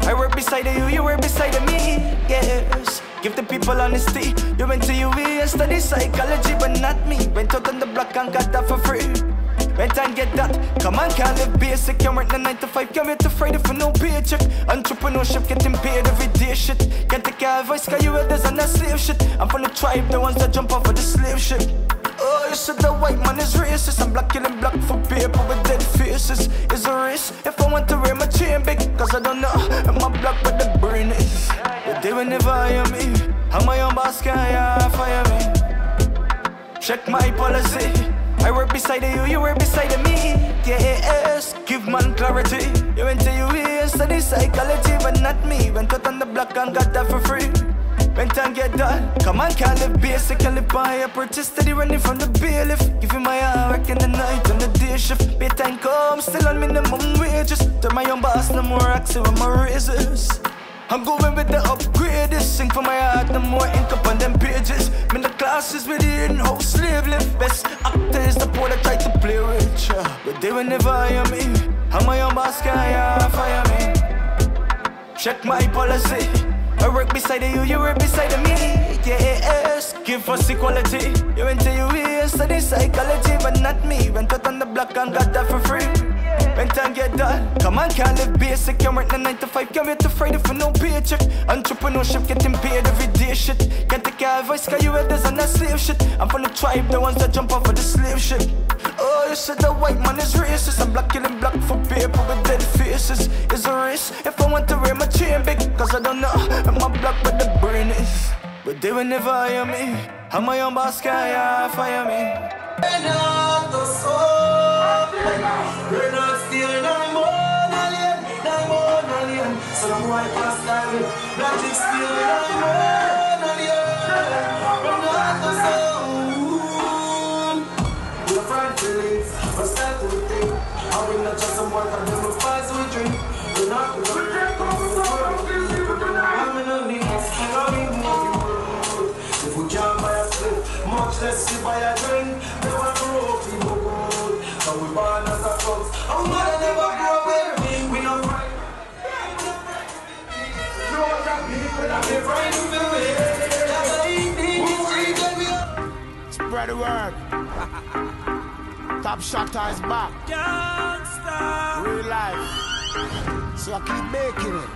I work beside you, you work beside me. Yes, give the people honesty. You went to UV and study psychology, but not me. Went out on the block and got that for free. Went and get that. Come on, can't live basic. Can't work the 9 to 5. Can't wait to Friday for no paycheck. Entrepreneurship getting paid every day. Shit. Can't take care of voice, cause you elders on that slave shit. I'm from the tribe, the ones that jump off of the slave ship. Oh, you said the white man is racist. I'm black killing black for paper with dead faces. Is a risk if I want to wear my chain big, cause I don't know. I'm a black with the brain is. But they will never hire me. I'm my own boss, can't fire me. Check my policy. I work beside you, you work beside me. Yes, give man clarity. You went to UV and study psychology, but not me. Went out on the block and got that for free. Went and get that. Come on, can't live basic, can't live by a purchase. Steady running from the bailiff. Give you my hour, work in the night on the day shift. Pay time come, still on minimum wages. Turn my own boss, no more axing with my razors. I'm going with the upgrades. Sing for my heart, no more ink up on them pages. In the classes with the in-house slave live. Best actor is the poor that try to play rich, but they will never hire me. I'm my own boss, can't fire me. Check my policy. I work beside you, you work beside me. Yes, give us equality. You went to UV and study psychology, but not me. Went out on the block and got that for free. Went and get that. Come on, can't live basic. Can't work the 9 to 5. Can't wait to Friday for no paycheck. Entrepreneurship getting paid every day. Shit. Can't take care of voice, cause you elders on that slave shit. I'm from the tribe, the ones that jump off of the slave ship. Oh, you said the white man is racist. I'm black killing black for paper with dead faces. Is a risk if I want to wear my chain big, cause I don't know. I'm a black with the brain is. But they will never hire me. I'm my own boss, can't fire me. Renato, we're not stealing no more alien. So I'm white past style. Magic stealing no more alien. Renato, we're fried feelings. We're sad to think. I will not just some work and then we'll spice we drink. We're not going to drink off the world. I'm in a mix. If we can't buy a slip, much less we buy a drink. Never grow up in the world. So we born as a thugs. Our mother never grow up with. We not right. No one can be when I'm right to the way. Spread the word. Top Shotter is back. Real life. So I keep making it.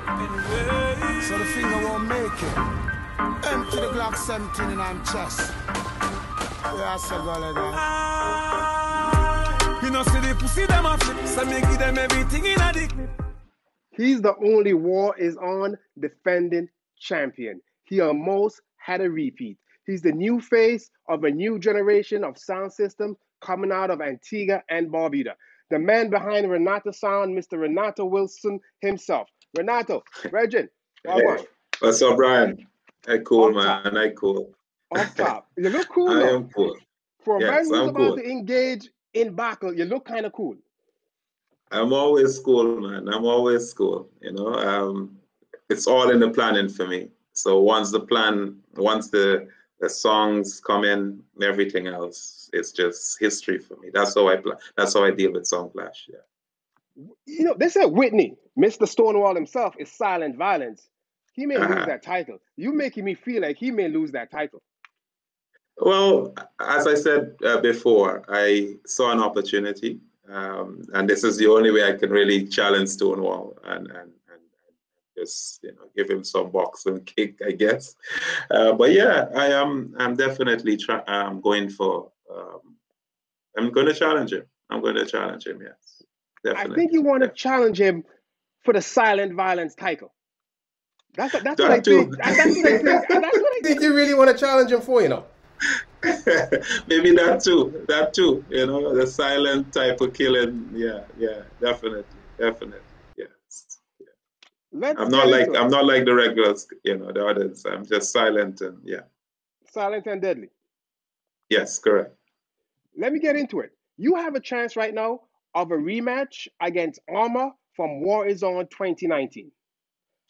So the finger won't make it. Empty the Glock 17 in my chest. Yeah, I said go like that. You know, see the pussy them a flip, so me give them everything in a dick. He's the only war is on defending champion. He almost had a repeat. He's the new face of a new generation of sound system coming out of Antigua and Barbuda. The man behind Renato Sound, Mr. Renato Wilson himself. Renato, Regin, hey, what's up, Brian? I cool, man. I cool. Off top. You look cool. I am cool. For a man who's about to engage in battle, you look kind of cool. I'm always cool, man. I'm always cool. You know, it's all in the planning for me. So once the songs come in, everything else, it's just history for me. That's how I plan. That's how I deal with Song Clash. Yeah. You know, they said Whitney, Mr. Stonewall himself, is silent violence. He may lose that title. You making me feel like he may lose that title. Well, as I said before, I saw an opportunity, and this is the only way I can really challenge Stonewall and just give him some boxing kick, I guess. But yeah, I'm definitely going for. I'm going to challenge him. I'm going to challenge him. Yes, definitely. I think you want to challenge him for the silent violence title. That's what I think. That's what I think you really want to challenge him for, Maybe that too. You know, the silent type of killing. Yeah, definitely. Yes. Yeah. I'm not like the regulars, the others. I'm just silent and silent and deadly. Yes, correct. Let me get into it. You have a chance right now of a rematch against Armor from War Is On 2019.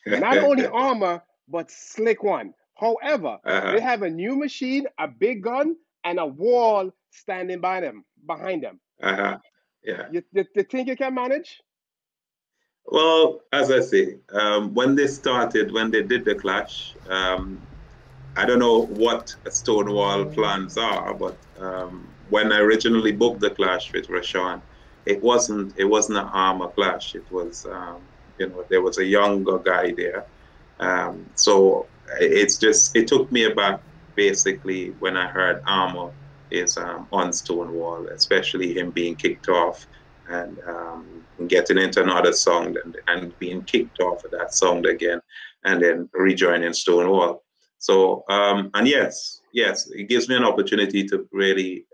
Not only Armor, but Slick One. However, they have a new machine, a big gun, and a wall standing behind them. Yeah. You think you can manage? Well, as I say, when they started, when they did the clash, I don't know what Stonewall plans are, but when I originally booked the clash with Rashawn, it wasn't an armor clash. It was there was a younger guy there. So it took me aback basically when I heard armor is on Stonewall, especially him being kicked off and getting into another song and being kicked off of that song again and then rejoining Stonewall. So, and yes, it gives me an opportunity to really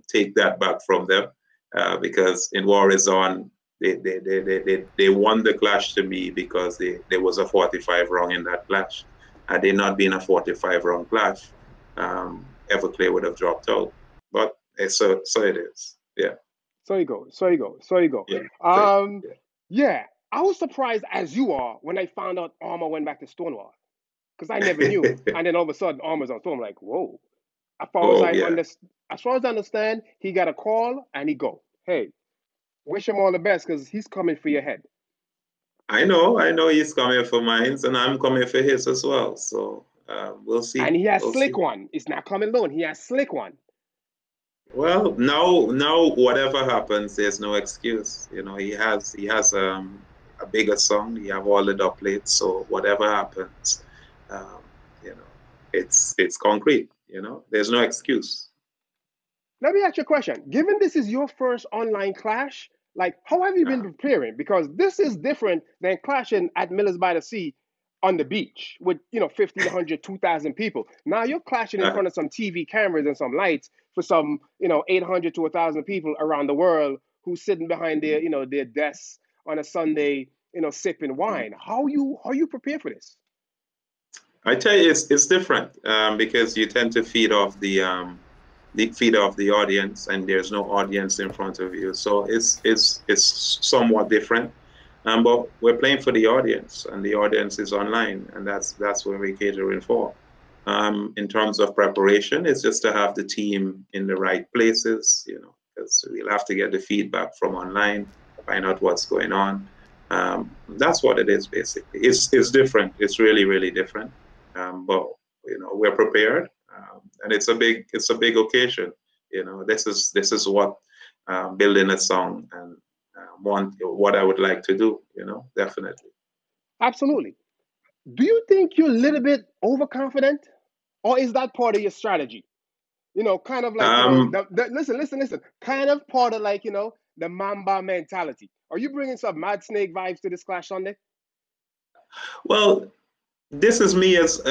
take that back from them because in War Is On, they won the clash to me because there was a 45 wrong in that clash. Had they not been a 45 wrong clash, Everclear would have dropped out. But so it is. Yeah. So you go. So you go. So you go. Yeah. Yeah. Yeah. I was surprised as you are when I found out Armor went back to Stonewall because I never knew. And then all of a sudden, Armor's on Stonewall. I'm like, whoa. As far as Oh yeah. as far as I understand, he got a call and he go, hey, wish him all the best because he's coming for your head. I know he's coming for mine, and I'm coming for his as well. So we'll see. And he has We'll Slick see. One. It's not coming alone. He has Slick One. Well, now whatever happens, there's no excuse. He has a bigger song. He have all the doublets. So whatever happens, um, it's concrete. There's no excuse. Let me ask you a question. Given this is your first online clash, like how have you been Uh, preparing? Because this is different than clashing at Millers by the Sea on the beach with 1,500, 2,000 people. Now you're clashing in uh, front of some TV cameras and some lights for some 800 to 1,000 people around the world who's sitting behind their desks on a Sunday, sipping wine. How you prepare for this? I tell you, it's different because you tend to feed off the audience, and there's no audience in front of you. So it's somewhat different. But we're playing for the audience, and the audience is online, and that's where we're catering for. In terms of preparation, it's just to have the team in the right places, because we'll have to get the feedback from online, find out what's going on. That's what it is basically. It's different. It's really, really different. But we're prepared, and it's a big occasion. This is what building a song and what I would like to do. Definitely. Absolutely. Do you think you're a little bit overconfident, or is that part of your strategy? Kind of like, Um, listen, kind of part of like, the Mamba mentality. Are you bringing some Mad Snake vibes to this Clash Sunday? well, this is me. Whether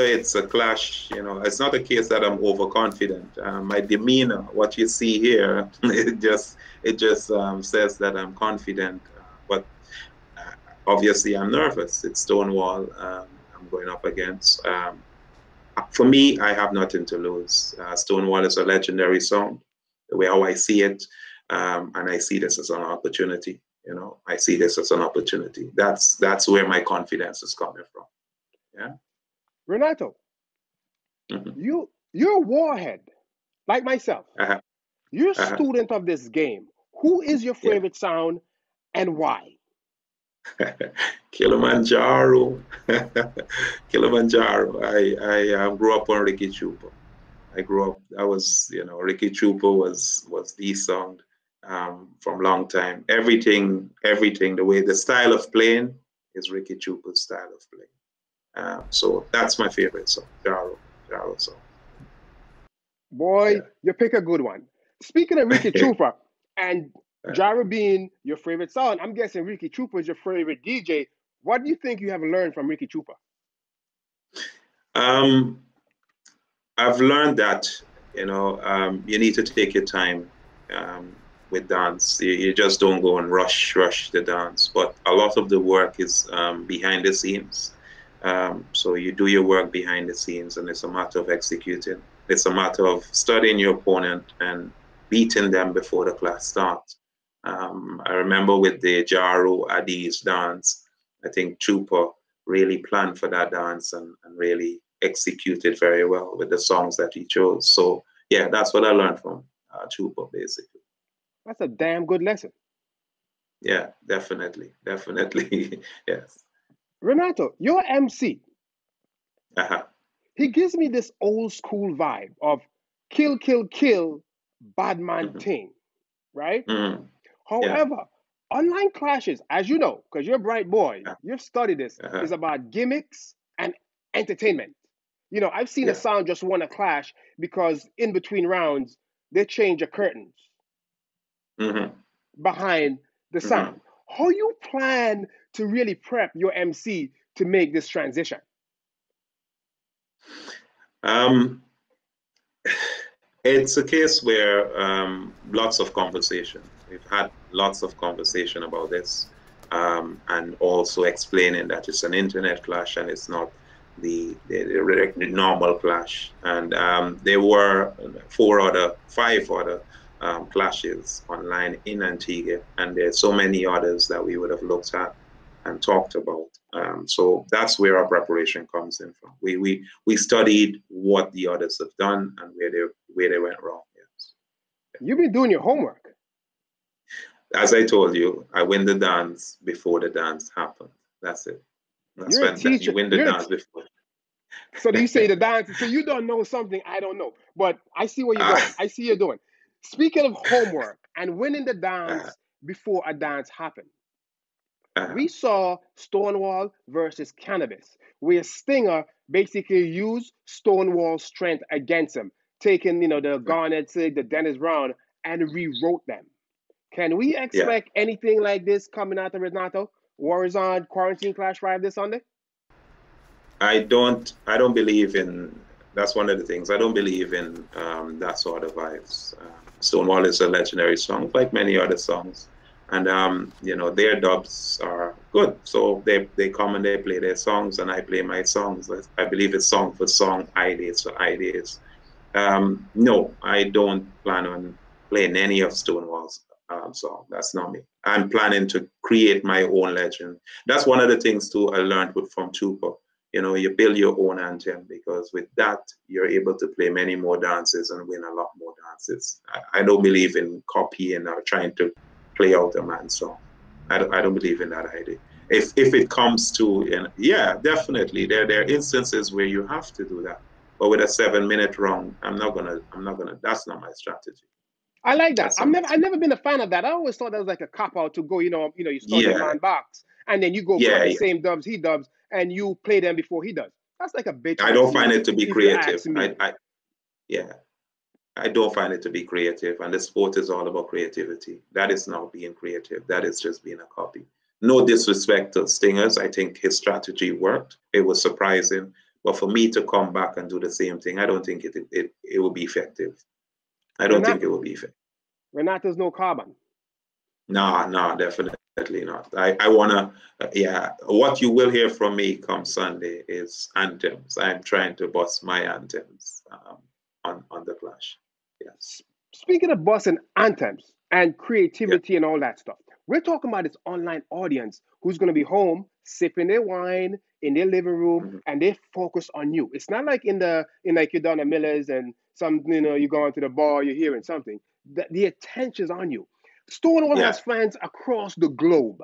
it's a clash, it's not a case that I'm overconfident. My demeanor, what you see here, it just says that I'm confident. But obviously, I'm nervous. It's Stonewall. I'm going up against. For me, I have nothing to lose. Stonewall is a legendary song, the way how I see it, and I see this as an opportunity. I see this as an opportunity. That's where my confidence is coming from. Yeah. Renato, Hmm. you're a warhead, like myself. Uh-huh. You're a Uh-huh. student of this game. Who is your Yeah. favorite sound and why? Kilimanjaro. Kilimanjaro. I grew up on Ricky Chupa. I grew up. I was, Ricky Chupa was the song from long time. Everything. The way the style of playing is Ricky Chupa's style of playing. So that's my favorite song, Jaro song. Boy, Yeah. you pick a good one. Speaking of Ricky Trooper and Uh, Jara being your favorite sound, I'm guessing Ricky Trooper is your favorite DJ. What do you think you have learned from Ricky Trooper? um, I've learned that you need to take your time with dance. You just don't go and rush the dance. But a lot of the work is behind the scenes. So you do your work behind the scenes, and it's a matter of executing. It's a matter of studying your opponent and beating them before the class starts. I remember with the Jaru Adi's dance, I think Chupa really planned for that dance and really executed very well with the songs that he chose. So yeah, that's what I learned from Chupa basically. That's a damn good lesson. Yeah, definitely, definitely. Yes. Renato, your MC, Uh-huh. he gives me this old school vibe of kill, kill, kill, bad man Hmm. thing, right? Hmm. Yeah. However, online clashes, as you know, because you're a bright boy, Uh-huh. you've studied this, Uh-huh. is about gimmicks and entertainment. You know, I've seen a Yeah. sound just won a clash because in between rounds, they change the curtains Hmm. behind the Hmm. sound. How you plan to really prep your MC to make this transition? Um, it's a case where lots of conversation. We've had lots of conversation about this, and also explaining that it's an internet clash and it's not the normal clash. And there were five other clashes online in Antigua, and there's so many others that we would have looked at and talked about. So that's where our preparation comes in from. We studied what the others have done and where they went wrong. Yes. You've been doing your homework. As I told you, I win the dance before the dance happened. That's it. That's You're a when you teacher. win the dance before. So you say the dance. So you don't know something I don't know, but I see where you're going. I see you're doing. Speaking of homework and winning the uh, dance before a dance happened, uh, we saw Stonewall versus Cannabis, where Stinger basically used Stonewall's strength against him, taking the Garnet Sig, the Dennis Brown, and rewrote them. Can we yeah. expect anything like this coming out of Renato? Warzone Quarantine Clash 5 this Sunday? I don't believe in, that's one of the things. I don't believe in that sort of vibes. Stonewall is a legendary song, like many other songs. And their dubs are good. So they come and they play their songs and I play my songs. I believe it's song for song, ideas for ideas. No, I don't plan on playing any of Stonewall's song. That's not me. I'm planning to create my own legend. That's one of the things too I learned from Tupac. You build your own anthem because with that you're able to play many more dances and win a lot more dances. I don't believe in copying or trying to play out a man's song. I don't believe in that idea. If it comes to, yeah, definitely there are instances where you have to do that. But with a 7 minute run, I'm not gonna. That's not my strategy. I like that. That's not my I've strategy. never been a fan of that. I always thought that was like a cop out to go, you study a Yeah, man box and then you go grab yeah, the yeah. same dubs he dubs and you play them before he does. That's like a bitch I ass don't find move, it to be if you creative. ask me. Yeah, I don't find it to be creative. And the sport is all about creativity. That is not being creative. That is just being a copy. No disrespect to Stingers. I think his strategy worked. It was surprising. But for me to come back and do the same thing, I don't think it will be effective. I don't think it Renato. will be effective. Renato's no carbon. No, no, definitely not. I wanna, yeah. What you will hear from me come Sunday is anthems. I'm trying to bust my anthems on the Clash. Yes. Speaking of busting anthems and Yeah. creativity and all that stuff, we're talking about this online audience who's going to be home sipping their wine in their living room Mhm. and they focus on you. It's not like in like you're down at Miller's and you go into the bar, you're hearing something. The attention's on you. Stonewall has Yeah. fans across the globe.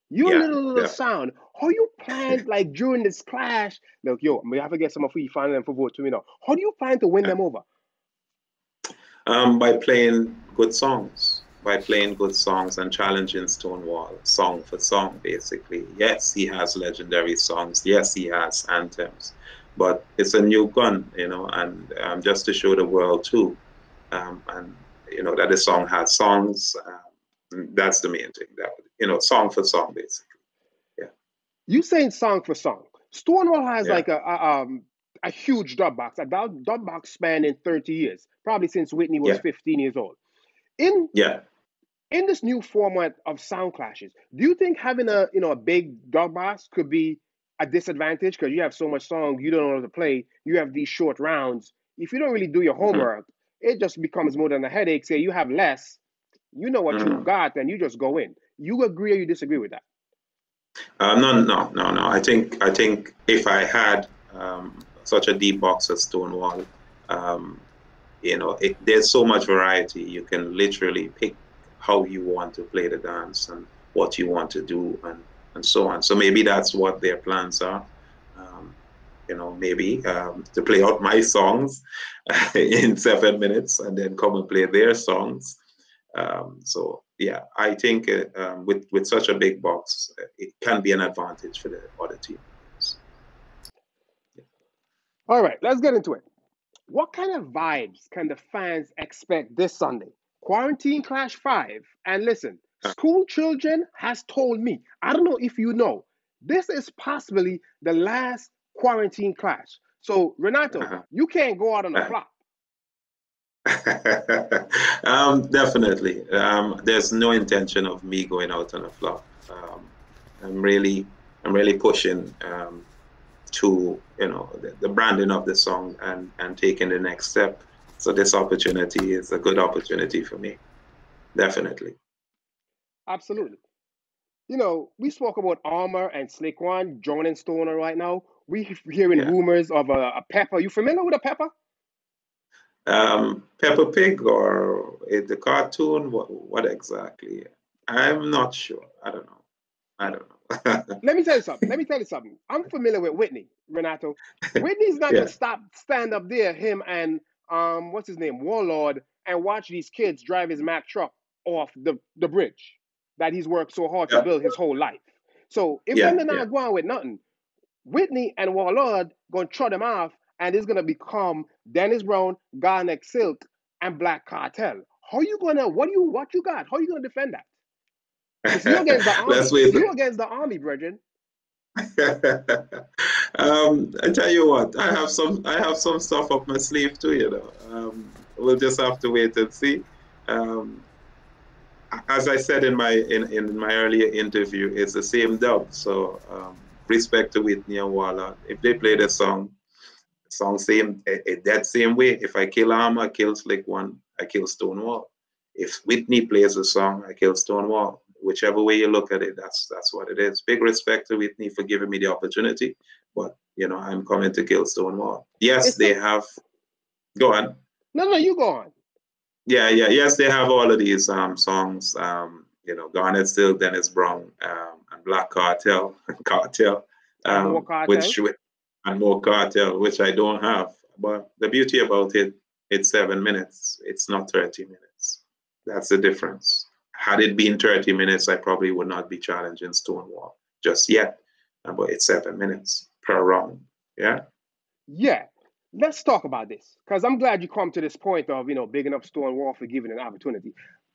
Your Yeah. little Definitely. sound, how you plan like during this clash? Like, yo, we have to get some of you fans them for vote to me now. How do you plan to win Yeah. them over? By playing good songs, and challenging Stonewall song for song, basically. Yes, he has legendary songs. Yes, he has anthems, but it's a new gun, and just to show the world too, and that the song has songs. That's the main thing. That song for song, basically. Yeah. You saying song for song. Stonewall has Yeah. like a huge dub box, a dub box spanning 30 years, probably since Whitney was Yeah. 15 years old. In Yeah. in this new format of sound clashes, do you think having a big dub box could be a disadvantage because you have so much song you don't know how to play? You have these short rounds. If you don't really do your Hmm. homework, it just becomes more than a headache. Say you have less, you know what you Hmm. got, and you just go in. You agree or you disagree with that? No, no, no, no. I think if I had such a deep box as Stonewall, um, there's so much variety. You can literally pick how you want to play the dance, and what you want to do, and so on. So maybe that's what their plans are. You know, maybe to play out my songs in 7 minutes and then come and play their songs. So yeah, I think with such a big box, it can be an advantage for the other teams. Yeah. All right, let's get into it. What kind of vibes can the fans expect this Sunday? Quarantine Clash 5. And listen, school children has told me, I don't know if you know, this is possibly the last quarantine clash. So, Renato, you can't go out on a flop. Definitely. There's no intention of me going out on a flop. I'm really pushing to, you know, the branding of the song and taking the next step. So this opportunity is a good opportunity for me. Definitely. Absolutely. You know, we spoke about Armor and Slick One joining Stoner right now. We hearing rumors of a Pepper. You familiar with a Pepper? Peppa Pig or the cartoon? What exactly? I'm not sure. I don't know. Let me tell you something. I'm familiar with Whitney, Renato. Whitney's not gonna stand up there, him and what's his name, Warlord, and watch these kids drive his Mack truck off the bridge that he's worked so hard to build his whole life. So if they're not going with nothing, Whitney and Warlord gonna trot them off, and it's gonna become Dennis Brown, Garnet Silk, and Black Cartel. What you got? How you gonna defend that? You against the army. You against the army, brethren. I tell you what, I have some stuff up my sleeve too, you know. We'll just have to wait and see. As I said in my earlier interview, it's the same dub. So respect to Whitney and Walla. If they play the song same that same way. If I kill Armor, I kill Slick One, I kill Stonewall. If Whitney plays the song, I kill Stonewall. Whichever way you look at it, that's what it is. Big respect to Whitney for giving me the opportunity, but you know, I'm coming to kill Stonewall. Yes, they have. Go on. No, you go on. Yeah. Yes, they have all of these songs. You know, Garnet Still, Dennis Brown, and Black Cartel, More Cartel. and More Cartel, which I don't have. But the beauty about it, it's 7 minutes. It's not 30 minutes. That's the difference. Had it been 30 minutes, I probably would not be challenging Stonewall just yet. But it's 7 minutes per round. Yeah? Yeah. Let's talk about this. Because I'm glad you come to this point of, you know, bigging up Stonewall for giving an opportunity.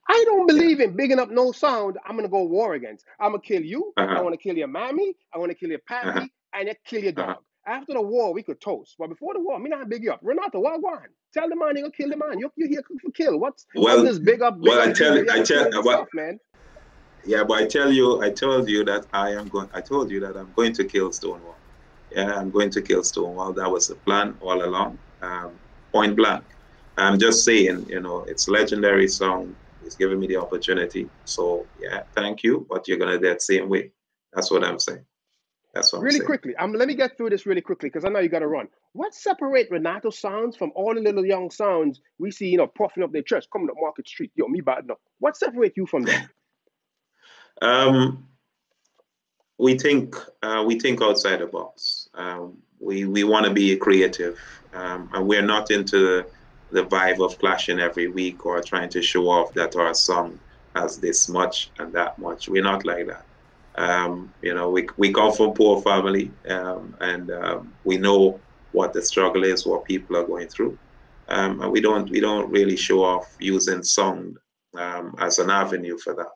I don't believe in bigging up no sound I'm going to go war against. I'm going to kill you. I want to kill your mammy. I want to kill your pappy. And then kill your dog. After the war, we could toast. But before the war, me not big you up. Renato, what go on? Tell the man you gonna kill the man. You're here for kill. What's this big up? I tell you, man. Yeah, but I told you that I'm going to kill Stonewall. Yeah, I'm going to kill Stonewall. That was the plan all along. Point blank. I'm just saying, you know, it's a legendary song. It's giving me the opportunity. So yeah, thank you. But you're gonna do that same way. That's what I'm saying. Really quickly, let me get through this really quickly because I know you got to run. What separates Renato sounds from all the little young sounds we see, you know, puffing up their chest, coming up Market Street? Yo, me bad enough. What separates you from them? We think outside the box. We want to be creative, and we're not into the vibe of clashing every week or trying to show off that our song has this much and that much. We're not like that. You know, we come from poor family, and we know what the struggle is, what people are going through, and we don't really show off using sound as an avenue for that.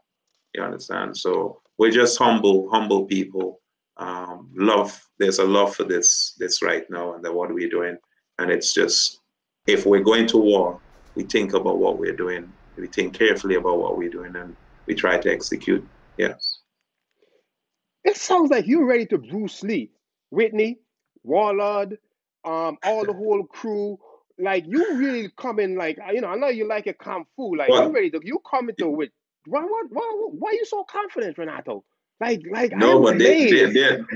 You understand? So we're just humble people. There's a love for this right now, and what we're doing, and it's just, if we're going to war, we think about what we're doing, we think carefully about what we're doing, and we try to execute. Yes. It sounds like you're ready to Bruce Lee, Whitney, Warlord, all the whole crew. Like, you really coming, like, you know, I know you like a kung fu. Like, you ready to, you coming to with, why are you so confident, Renato? Like no, but they're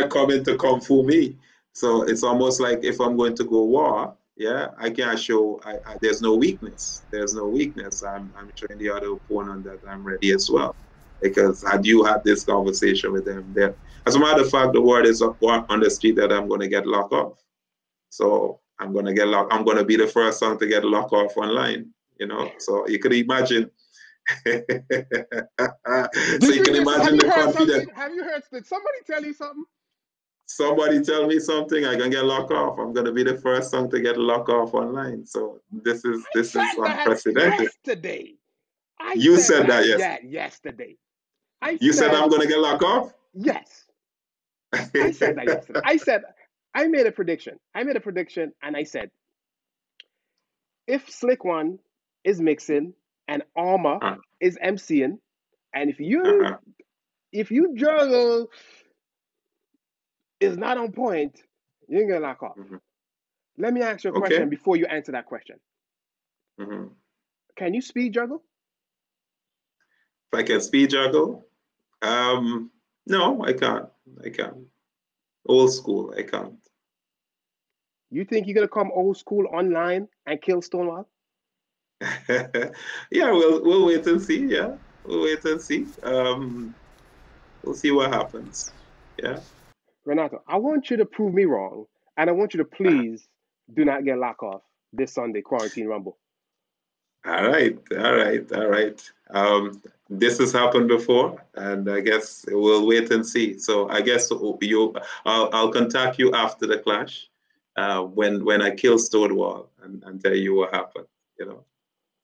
coming to kung fu me. So it's almost like if I'm going to go war, yeah, I can't show, there's no weakness. There's no weakness. I'm showing the other opponent that I'm ready as well. because had you had this conversation with them, then, as a matter of fact, the word is up on the street that I'm going to get locked off. So I'm going to get locked. I'm going to be the first song to get locked off online. You know, so you could imagine. So you can imagine the confidence. Have you heard? Did somebody tell you something? Somebody tell me something, I can get locked off. I'm gonna be the first song to get locked off online. So this is unprecedented. Yesterday. You said that yesterday. Yeah, yesterday. You said I'm gonna get locked off? Yes. I said that yesterday. I made a prediction. And I said, if Slick One is mixing and Armor is MCing, and if you juggle is not on point, you ain't gonna lock off. Let me ask you a question before you answer that question. Can you speed juggle? If I can speed juggle? No, I can't. Old school, I can't. You think you're gonna come old school online and kill Stonewall? Yeah, we'll wait and see. Yeah, we'll wait and see. We'll see what happens. Yeah. Renato, I want you to prove me wrong, and I want you to please do not get locked off this Sunday Quarantine Rumble. All right. This has happened before, and I guess we'll wait and see. So I guess I'll contact you after the clash, when I kill Stonewall and tell you what happened. You know.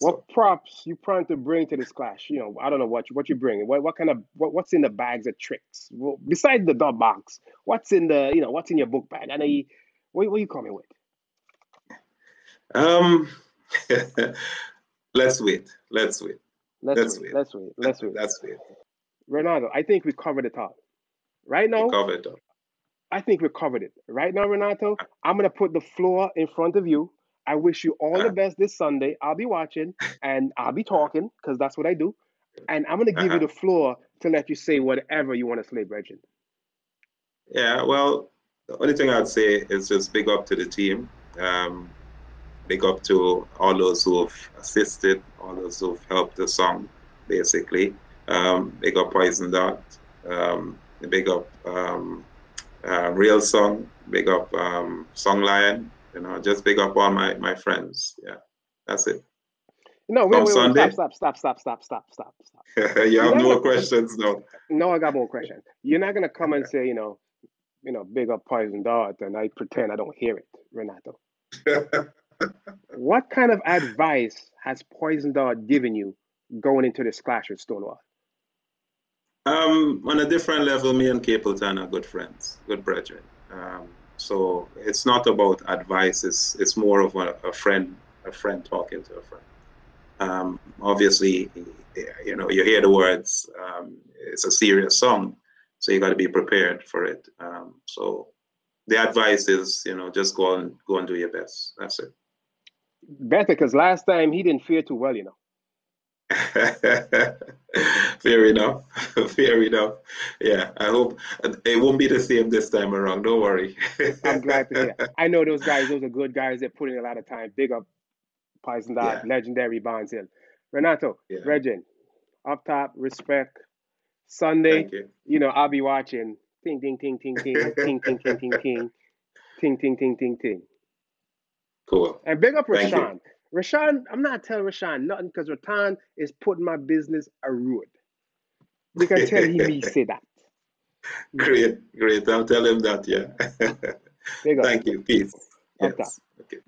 What props you plan to bring to this clash? You know, I don't know what you bring. What's in the bags of tricks? Well, besides the dot box, what's in your book bag? And what are you coming with? Let's wait. Renato, I think we covered it all. Right now, I think we covered it. Right now, Renato, I'm gonna put the floor in front of you. I wish you all the best this Sunday. I'll be watching and I'll be talking because that's what I do. And I'm going to give you the floor to let you say whatever you want to say, Bridget. Yeah, well, the only thing I'd say is just big up to the team. Big up to all those who have assisted, all those who have helped the song, basically. Big up Poison Dart. Big up Real Song. Big up Song Lion. You know, just big up all my friends. Yeah, that's it. No, wait, stop. You have more questions now. No, I got more questions. You're not gonna come and say, big up Poison Dart, and I pretend I don't hear it, Renato. What kind of advice has Poison Dart given you going into this clash with Stonewall? On a different level, me and Capleton are good friends, good brethren. So it's not about advice. It's more of a friend talking to a friend. Obviously, you hear the words. It's a serious song, so you got to be prepared for it. So the advice is, just go and do your best. That's it. Better, because last time he didn't fare too well, Fair enough. Yeah, I hope it won't be the same this time around. Don't worry. I'm glad to hear. I know those guys. Those are good guys. They're putting a lot of time. Big up Poison Dart, legendary Barnes Hill. Renato, Regin, up top, respect. Sunday, I'll be watching. Ting, ting, ting, ting, ting, ting, ting, ting, ting, ting, ting, ting, ting, ting, ting. Cool. And big up Rashawn. Rashawn, I'm not telling Rashawn nothing because Ratan is putting my business a road. You can tell me say that. Great. I'll tell him that, yeah. Thank you. Peace. Yes. Okay.